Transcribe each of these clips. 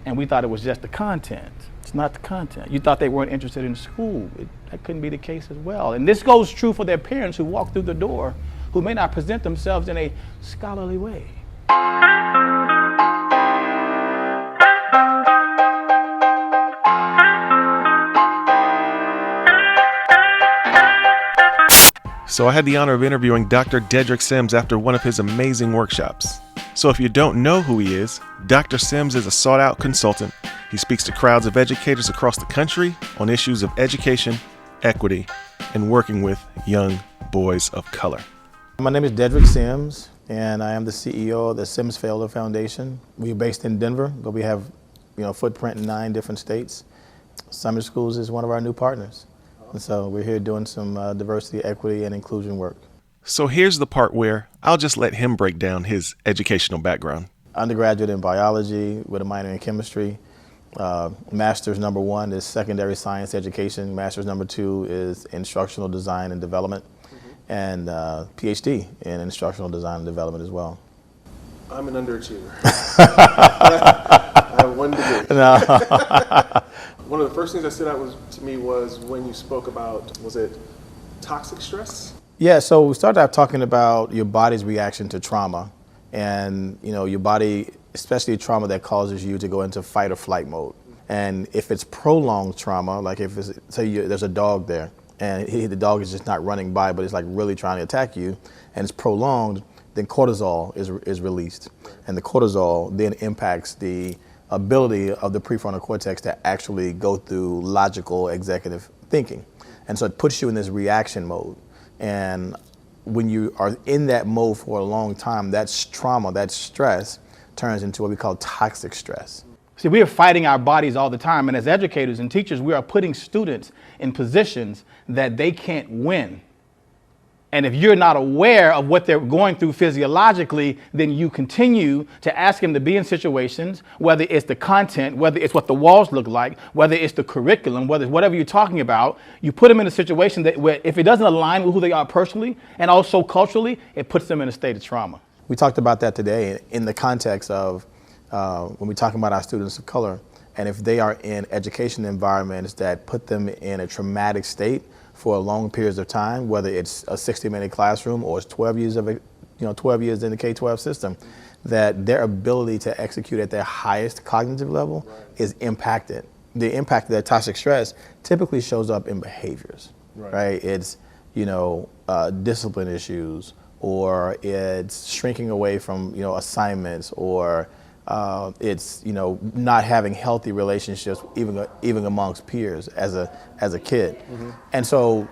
And we thought it was just the content. It's not the content. You thought they weren't interested in school. That couldn't be the case as well. And this goes true for their parents who walk through the door, who may not present themselves in a scholarly way. So I had the honor of interviewing Dr. Dedrick Sims after one of his amazing workshops. So if you don't know who he is, Dr. Sims is a sought-out consultant. He speaks to crowds of educators across the country on issues of education, equity, and working with young boys of color. My name is Dedrick Sims, and I am the CEO of the Sims Felder Foundation. We're based in Denver, but we have footprint in 9 different states. Summit Schools is one of our new partners. And so we're here doing some diversity, equity, and inclusion work. So here's the part where I'll just let him break down his educational background. Undergraduate in biology with a minor in chemistry. Master's number 1 is secondary science education. Master's number 2 is instructional design and development. And PhD in instructional design and development as well. I'm an underachiever. I have 1 degree. No. One of the first things that stood out to me was when you spoke about, was it toxic stress? Yeah, so we started out talking about your body's reaction to trauma, and your body, especially trauma that causes you to go into fight or flight mode. And if it's prolonged trauma, like if it's, say there's a dog there, and the dog is just not running by, but it's like really trying to attack you, and it's prolonged, then cortisol is released, and the cortisol then impacts the ability of the prefrontal cortex to actually go through logical executive thinking. And so it puts you in this reaction mode. And when you are in that mode for a long time, that's trauma, that stress turns into what we call toxic stress. See, we are fighting our bodies all the time. And as educators and teachers, we are putting students in positions that they can't win. And if you're not aware of what they're going through physiologically, then you continue to ask them to be in situations, whether it's the content, whether it's what the walls look like, whether it's the curriculum, whether it's whatever you're talking about, you put them in a situation that where if it doesn't align with who they are personally and also culturally, it puts them in a state of trauma. We talked about that today in the context of when we're talking about our students of color, and if they are in education environments that put them in a traumatic state for long periods of time, whether it's a 60-minute classroom or it's 12 years in the K-12 system, that their ability to execute at their highest cognitive level is impacted. The impact of that toxic stress typically shows up in behaviors, right? It's, discipline issues, or it's shrinking away from, assignments, or it's not having healthy relationships even amongst peers as a kid. And so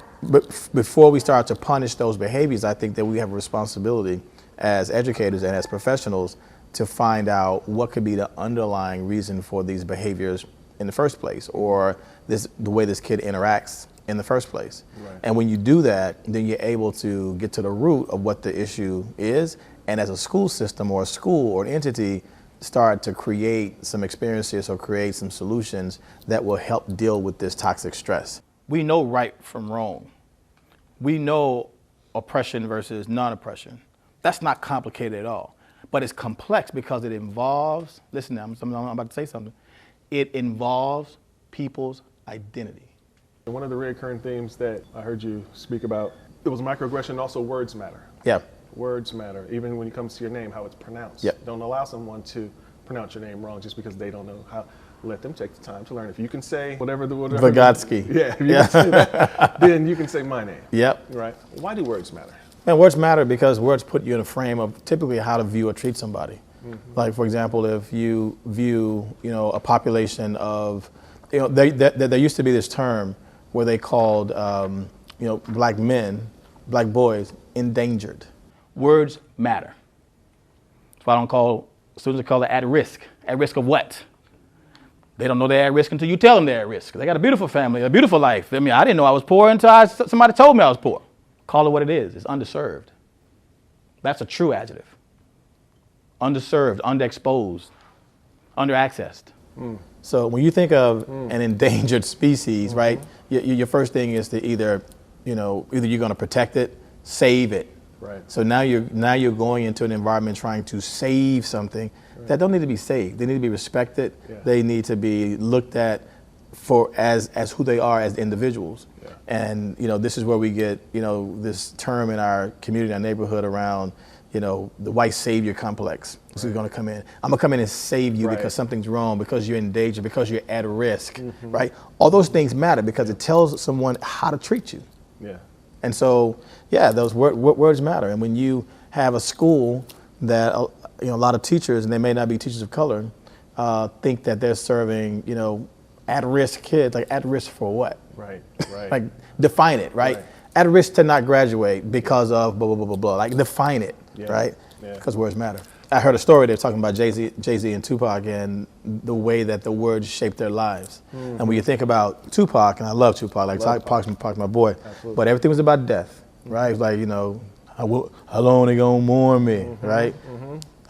before we start to punish those behaviors, I think that we have a responsibility as educators and as professionals to find out what could be the underlying reason for these behaviors in the first place, or the way this kid interacts in the first place. And when you do that, then you're able to get to the root of what the issue is, and as a school system or a school or an entity, start to create some experiences or create some solutions that will help deal with this toxic stress. We know right from wrong. We know oppression versus non-oppression. That's not complicated at all, but it's complex because it involves, listen now, I'm about to say something, it involves people's identity. One of the recurring themes that I heard you speak about, it was microaggression, also words matter. Yeah. Words matter, even when it comes to your name, how it's pronounced. Yep. Don't allow someone to pronounce your name wrong just because they don't know how. Let them take the time to learn. If you can say whatever Vygotsky. Yeah, if you can say that, then you can say my name. Yep. Right? Why do words matter? Man, words matter because words put you in a frame of typically how to view or treat somebody. Like, for example, if you view, a population of, there used to be this term where they called, black men, black boys, endangered. Words matter. That's why I don't call students, call it at risk. At risk of what? They don't know they're at risk until you tell them they're at risk. They got a beautiful family, a beautiful life. I mean, I didn't know I was poor until somebody told me I was poor. Call it what it is. It's underserved. That's a true adjective. Underserved, underexposed, underaccessed. So when you think of an endangered species, right, your first thing is to either you're going to protect it, save it, Right. So now you're going into an environment trying to save something that don't need to be saved. They need to be respected. Yeah. They need to be looked at for as who they are as individuals. Yeah. And this is where we get this term in our community, our neighborhood around the white savior complex. This is going to come in. I'm gonna come in and save you because something's wrong, because you're in danger, because you're at risk, right? All those things matter because it tells someone how to treat you. Yeah. And so, those words matter. And when you have a school that a lot of teachers, and they may not be teachers of color, think that they're serving at-risk kids, like at risk for what? Right. Right. Like define it, right? At risk to not graduate because of blah blah blah blah blah. Like define it, right? Because words matter. I heard a story. They're talking about Jay-Z and Tupac and the way that the words shaped their lives. And when you think about Tupac, and I love Tupac, like Pac's my boy, but everything was about death, right? It's like how long they gonna mourn me, right?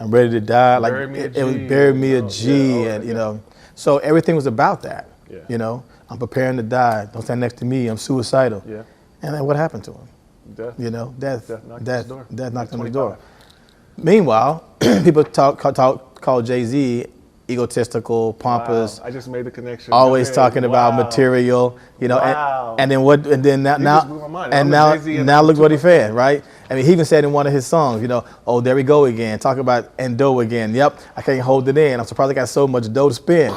I'm ready to die. Like it was bury me a G, and so everything was about that. Yeah. I'm preparing to die. Don't stand next to me. I'm suicidal. Yeah. And then what happened to him? Death. Death knocked on his door. Meanwhile, people call Jay-Z egotistical, pompous. Wow. I just made the connection. Always talking about material, and then what? And then now look what he said, right? I mean, he even said in one of his songs, oh, there we go again, talk about endo again. Yep, I can't hold it in. I'm surprised I got so much dough to spend.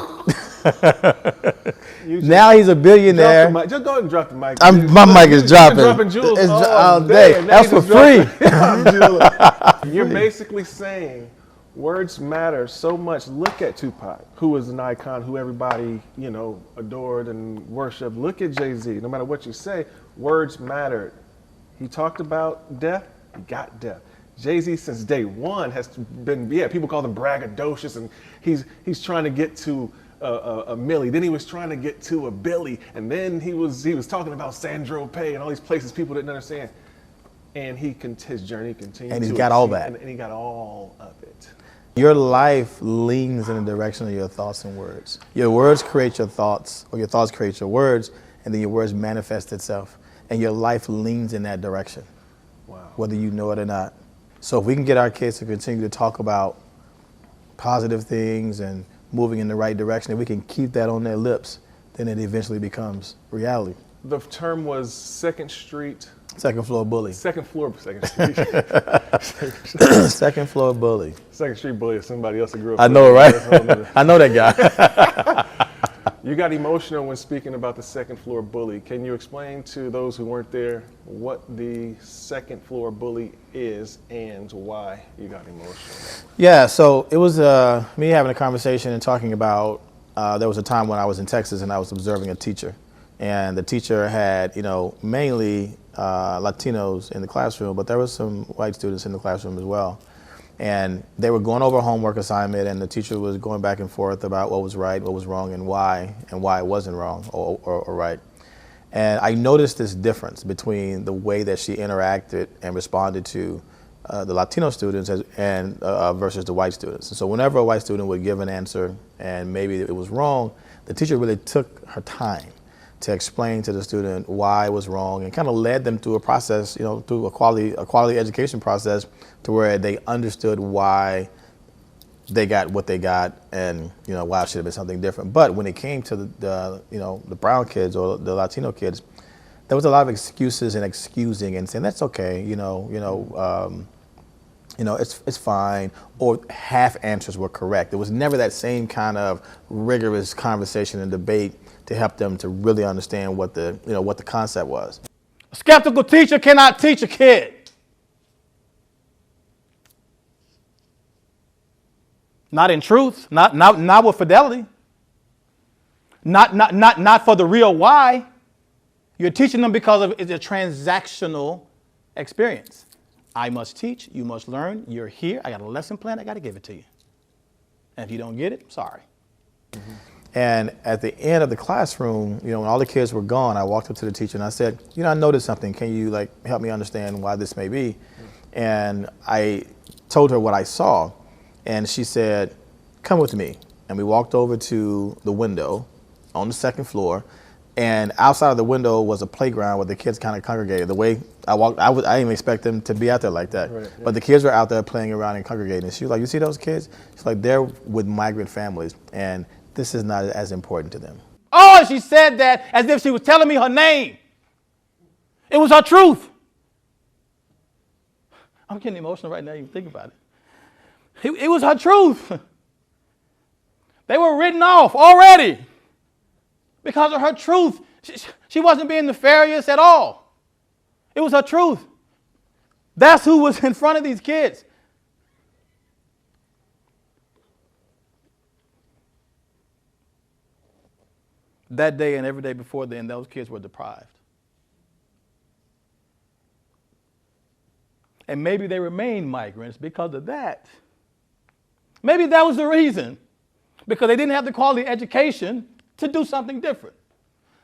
Now he's a billionaire. Just go ahead and drop the mic. My mic is dropping. Dropping jewels all day. That's for free. You're basically saying words matter so much. Look at Tupac, who was an icon, who everybody, adored and worshiped. Look at Jay-Z. No matter what you say, words mattered. He talked about death, he got death. Jay-Z since day one has been, people call him braggadocious, and he's trying to get to a Millie. Then he was trying to get to a Billy, and then he was talking about Sandro Pay and all these places people didn't understand. And his journey continued. And he's got all that. And he got all of it. Your life leans in the direction of your thoughts and words. Your words create your thoughts, or your thoughts create your words, and then your words manifest itself. And your life leans in that direction, whether you know it or not. So if we can get our kids to continue to talk about positive things and moving in the right direction, if we can keep that on their lips, then it eventually becomes reality. The term was Second Street. Second floor bully. Second Street. Second floor bully. Second Street bully is somebody else that grew up. I know, right? I know that guy. You got emotional when speaking about the second floor bully. Can you explain to those who weren't there what the second floor bully is and why you got emotional? Yeah, so it was me having a conversation and talking about, there was a time when I was in Texas and I was observing a teacher. And the teacher had, mainly Latinos in the classroom, but there was some white students in the classroom as well. And they were going over a homework assignment, and the teacher was going back and forth about what was right, what was wrong, and why it wasn't wrong or right. And I noticed this difference between the way that she interacted and responded to the Latino students and versus the white students. And so whenever a white student would give an answer and maybe it was wrong, the teacher really took her time to explain to the student why it was wrong and kind of led them through a process, through a quality education process to where they understood why they got what they got and, why it should have been something different. But when it came to the brown kids or the Latino kids, there was a lot of excuses and excusing and saying, that's okay, it's fine, or half answers were correct. There was never that same kind of rigorous conversation and debate to help them to really understand what the concept was. A skeptical teacher cannot teach a kid. Not in truth, not with fidelity. Not for the real why. You're teaching them because it's a transactional experience. I must teach, you must learn, you're here, I got a lesson plan, I got to give it to you. And if you don't get it, sorry. Mm-hmm. And at the end of the classroom, when all the kids were gone, I walked up to the teacher and I said, I noticed something. Can you help me understand why this may be? And I told her what I saw. And she said, come with me. And we walked over to the window on the second floor. And outside of the window was a playground where the kids kind of congregated. The way I walked, I didn't even expect them to be out there like that. Right, yeah. But the kids were out there playing around and congregating. And she was like, you see those kids? She's like, they're with migrant families, and this is not as important to them. Oh, and she said that as if she was telling me her name. It was her truth. I'm getting emotional right now, even think about it. It was her truth. They were written off already because of her truth. She wasn't being nefarious at all. It was her truth. That's who was in front of these kids. That day and every day before then, those kids were deprived. And maybe they remained migrants because of that. Maybe that was the reason. Because they didn't have the quality education to do something different.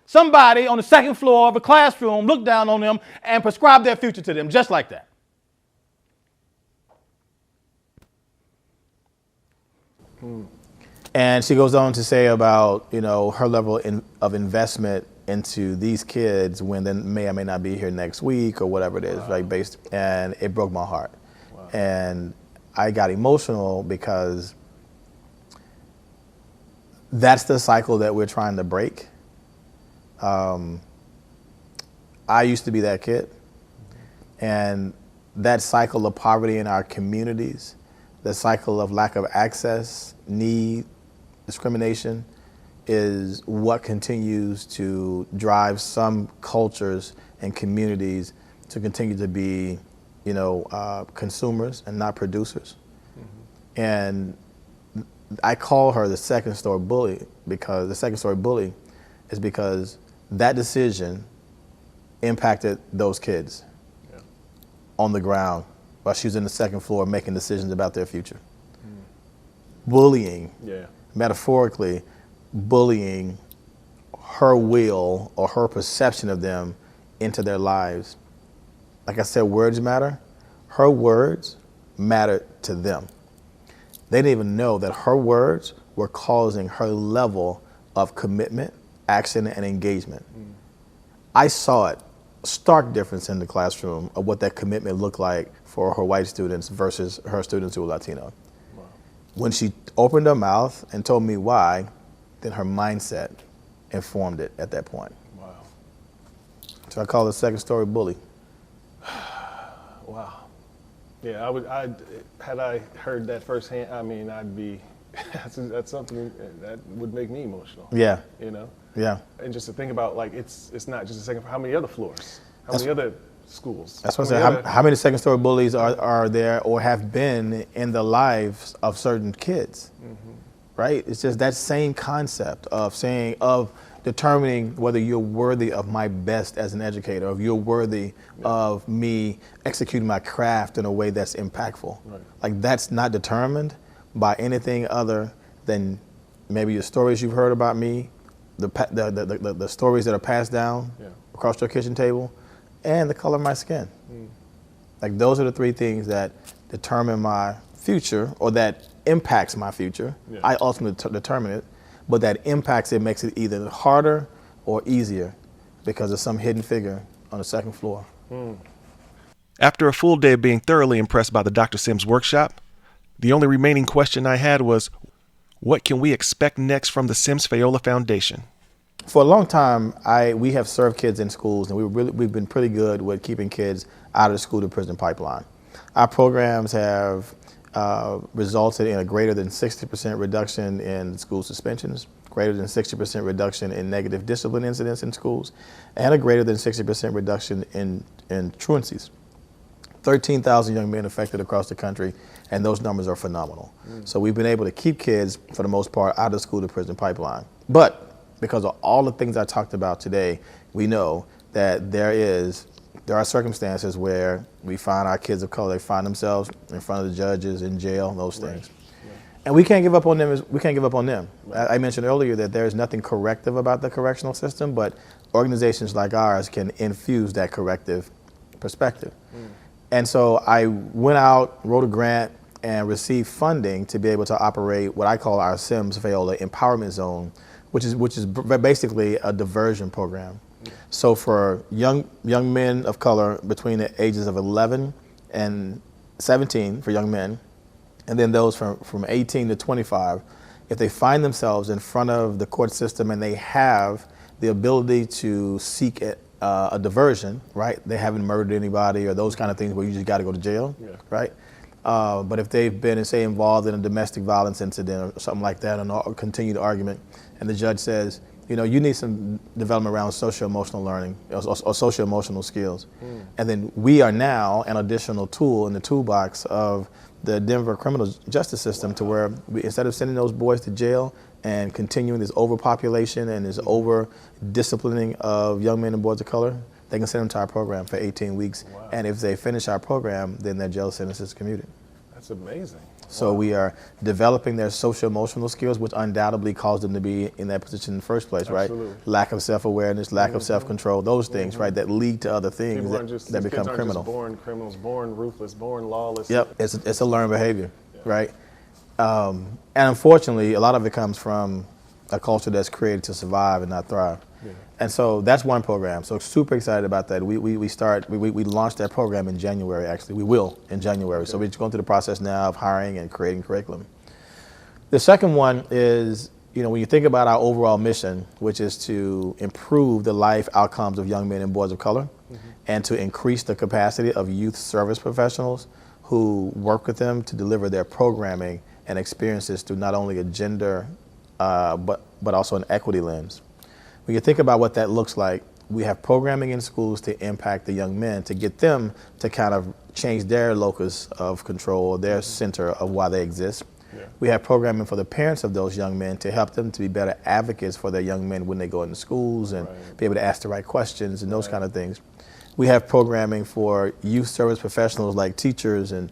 Somebody on the second floor of a classroom looked down on them and prescribed their future to them, just like that. And she goes on to say about, her level of investment into these kids when they may or may not be here next week or whatever it is, Wow. right? And it broke my heart. Wow. And I got emotional because that's the cycle that we're trying to break. I used to be that kid. And that cycle of poverty in our communities, the cycle of lack of access, need, discrimination, is what continues to drive some cultures and communities to continue to be, consumers and not producers. Mm-hmm. And I call her the second story bully because that decision impacted those kids on the ground while she was in the second floor making decisions about their future. Bullying, metaphorically, bullying her will or her perception of them into their lives. Like I said, words matter. Her words mattered to them. They didn't even know that her words were causing her level of commitment, action, and engagement. I saw it, stark difference in the classroom of what that commitment looked like for her white students versus her students who were Latino. Wow. When she opened her mouth and told me why, then her mindset informed it at that point. Wow. So I call it a second story bully. Wow. Yeah, had I heard that firsthand, I'd be, that's something that would make me emotional. Yeah. Yeah. And just to think about, it's not just a second, how many other floors? How many other schools? That's what I said. How many second story bullies are there or have been in the lives of certain kids? Mm-hmm. Right? It's just that same concept of determining whether you're worthy of my best as an educator, if you're worthy of me executing my craft in a way that's impactful. Right. Like that's not determined by anything other than maybe the stories you've heard about me, the stories that are passed down across your kitchen table, and the color of my skin. Like those are the three things that determine my future or that impacts my future. I ultimately determine it. But that impacts it makes it either harder or easier because of some hidden figure on the second floor. After a full day of being thoroughly impressed by the Dr. Sims workshop, the only remaining question I had was, what can we expect next from the Sims Fayola Foundation? For a long time, we have served kids in schools, and we've been pretty good with keeping kids out of the school to prison pipeline. Our programs have resulted in a greater than 60% reduction in school suspensions, greater than 60% reduction in negative discipline incidents in schools, and a greater than 60% reduction in truancies. 13,000 young men affected across the country, and those numbers are phenomenal. So we've been able to keep kids, for the most part, out of the school to prison pipeline. But because of all the things I talked about today, we know that there are circumstances where we find our kids of color, they find themselves in front of the judges, in jail, those things. And we can't give up on them. I mentioned earlier that there's nothing corrective about the correctional system, but organizations like ours can infuse that corrective perspective. And so I went out, wrote a grant, and received funding to be able to operate what I call our Sims Fayola Empowerment Zone, which is basically a diversion program. So for young men of color between the ages of 11 and 17 for young men, and then those from 18 to 25, if they find themselves in front of the court system and they have the ability to seek a diversion, right? They haven't murdered anybody or those kind of things where you just got to go to jail, right? But if they've been, say, involved in a domestic violence incident or something like that, or continued argument, and the judge says, you need some development around social-emotional learning or social-emotional skills. And then we are now an additional tool in the toolbox of the Denver criminal justice system to where instead of sending those boys to jail and continuing this overpopulation and this over-disciplining of young men and boys of color, they can send them to our program for 18 weeks. Wow. And if they finish our program, then their jail sentence is commuted. That's amazing. So we are developing their social-emotional skills, which undoubtedly caused them to be in that position in the first place, Absolutely. Right? Lack of self-awareness, lack of self-control, those things, right, that lead to other things that become criminal. Just born criminals, born ruthless, born lawless. Yep, it's a learned behavior, right? And unfortunately, a lot of it comes from a culture that's created to survive and not thrive. Yeah. And so that's one program. So super excited about that. We launched that program in January, actually. We will in January. Okay. So we're just going through the process now of hiring and creating curriculum. The second one is, when you think about our overall mission, which is to improve the life outcomes of young men and boys of color, and to increase the capacity of youth service professionals who work with them to deliver their programming and experiences through not only a gender, but also an equity lens. When you think about what that looks like, we have programming in schools to impact the young men, to get them to kind of change their locus of control, their center of why they exist. Yeah. We have programming for the parents of those young men to help them to be better advocates for their young men when they go into schools and be able to ask the right questions and those kind of things. We have programming for youth service professionals like teachers and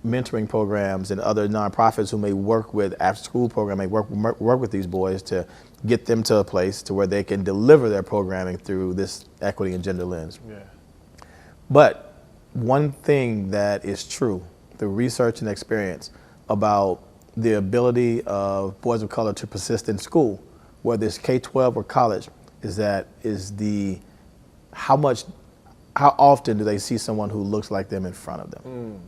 mentoring programs and other nonprofits who may work with after-school programming, work with these boys to get them to a place to where they can deliver their programming through this equity and gender lens. Yeah. But one thing that is true through research and experience about the ability of boys of color to persist in school, whether it's K-12 or college, how often do they see someone who looks like them in front of them?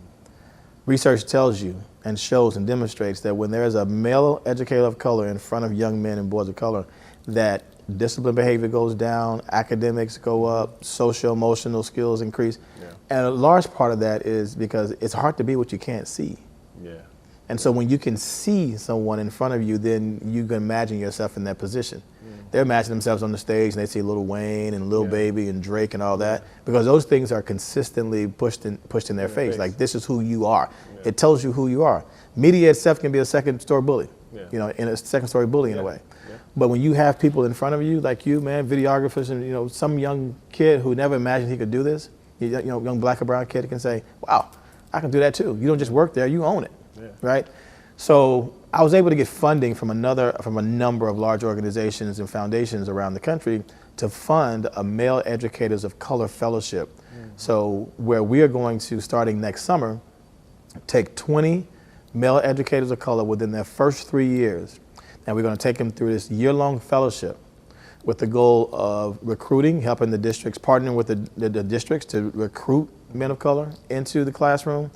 Research tells you and shows and demonstrates that when there is a male educator of color in front of young men and boys of color, that discipline behavior goes down, academics go up, social emotional skills increase. Yeah. And a large part of that is because it's hard to be what you can't see. Yeah. And so when you can see someone in front of you, then you can imagine yourself in that position. They imagine themselves on the stage and they see Lil Wayne and Lil Baby and Drake and all that, because those things are consistently pushed in their face. Like, this is who you are. Yeah. It tells you who you are. Media itself can be a second-story bully, in a second-story bully in a way. Yeah. But when you have people in front of you, like you, man, videographers, and some young kid who never imagined he could do this, young black or brown kid can say, "Wow, I can do that too." You don't just work there; you own it, right? So I was able to get funding from a number of large organizations and foundations around the country to fund a Male Educators of Color Fellowship. So where we are going to, starting next summer, take 20 male educators of color within their first 3 years, and we're going to take them through this year-long fellowship with the goal of recruiting, helping the districts, partnering with the districts to recruit men of color into the classroom,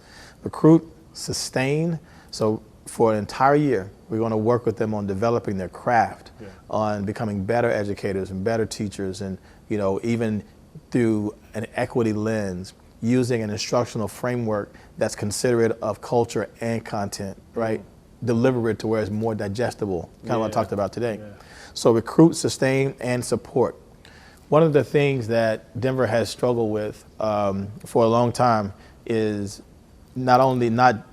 recruit, sustain. So for an entire year, we're going to work with them on developing their craft, on becoming better educators and better teachers, and even through an equity lens, using an instructional framework that's considerate of culture and content, right? Deliver it to where it's more digestible, kind of what I talked about today. Yeah. So recruit, sustain, and support. One of the things that Denver has struggled with for a long time is not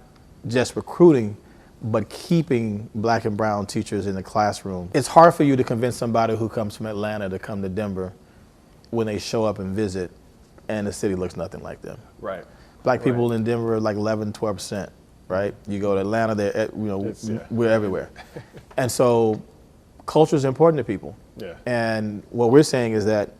just recruiting, but keeping black and brown teachers in the classroom. It's hard for you to convince somebody who comes from Atlanta to come to Denver when they show up and visit and the city looks nothing like them. Right. Black people in Denver are like 11, 12%, right? You go to Atlanta, we're everywhere. And so culture is important to people. Yeah. And what we're saying is that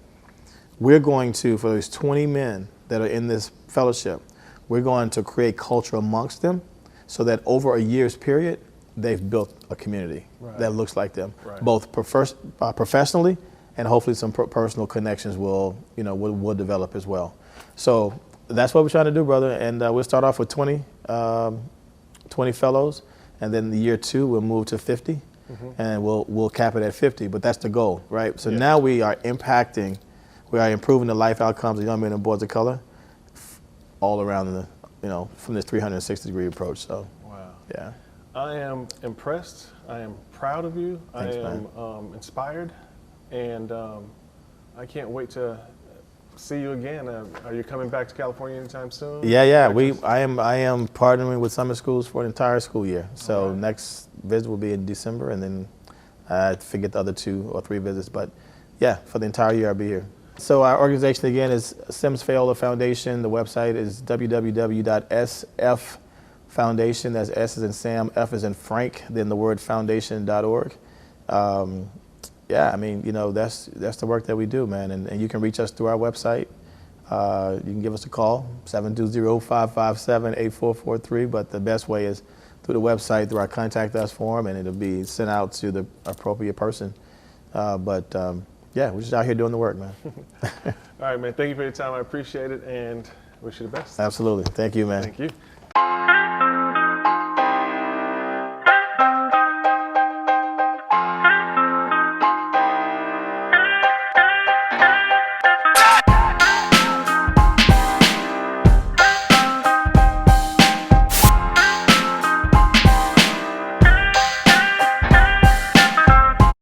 we're going to, for those 20 men that are in this fellowship, we're going to create culture amongst them, so that over a year's period, they've built a community Right. that looks like them, Right. both professionally, and hopefully some personal connections will develop as well. So that's what we're trying to do, brother. And we'll start off with 20 fellows, and then the year 2 we'll move to 50, and we'll cap it at 50. But that's the goal, right? So now we are impacting, we are improving the life outcomes of young men and boys of color all around from this 360-degree approach. So Wow. yeah. I am impressed. I am proud of you. Thanks, I am inspired, and I can't wait to see you again. Are you coming back to California anytime soon? Yeah. I am partnering with summer schools for an entire school year. So All right. next visit will be in December, and then I forget the other 2 or 3 visits. But yeah, for the entire year I'll be here. So our organization again is Sims Fayola Foundation. The website is www.sffoundation. That's S as in Sam, F as in Frank, then the word foundation.org. Yeah, I mean, that's the work that we do, man. And you can reach us through our website. You can give us a call, 720-557-8443. But the best way is through the website, through our contact us form, and it'll be sent out to the appropriate person. Yeah, we're just out here doing the work, man. All right, man. Thank you for your time. I appreciate it, and wish you the best. Absolutely. Thank you, man. Thank you.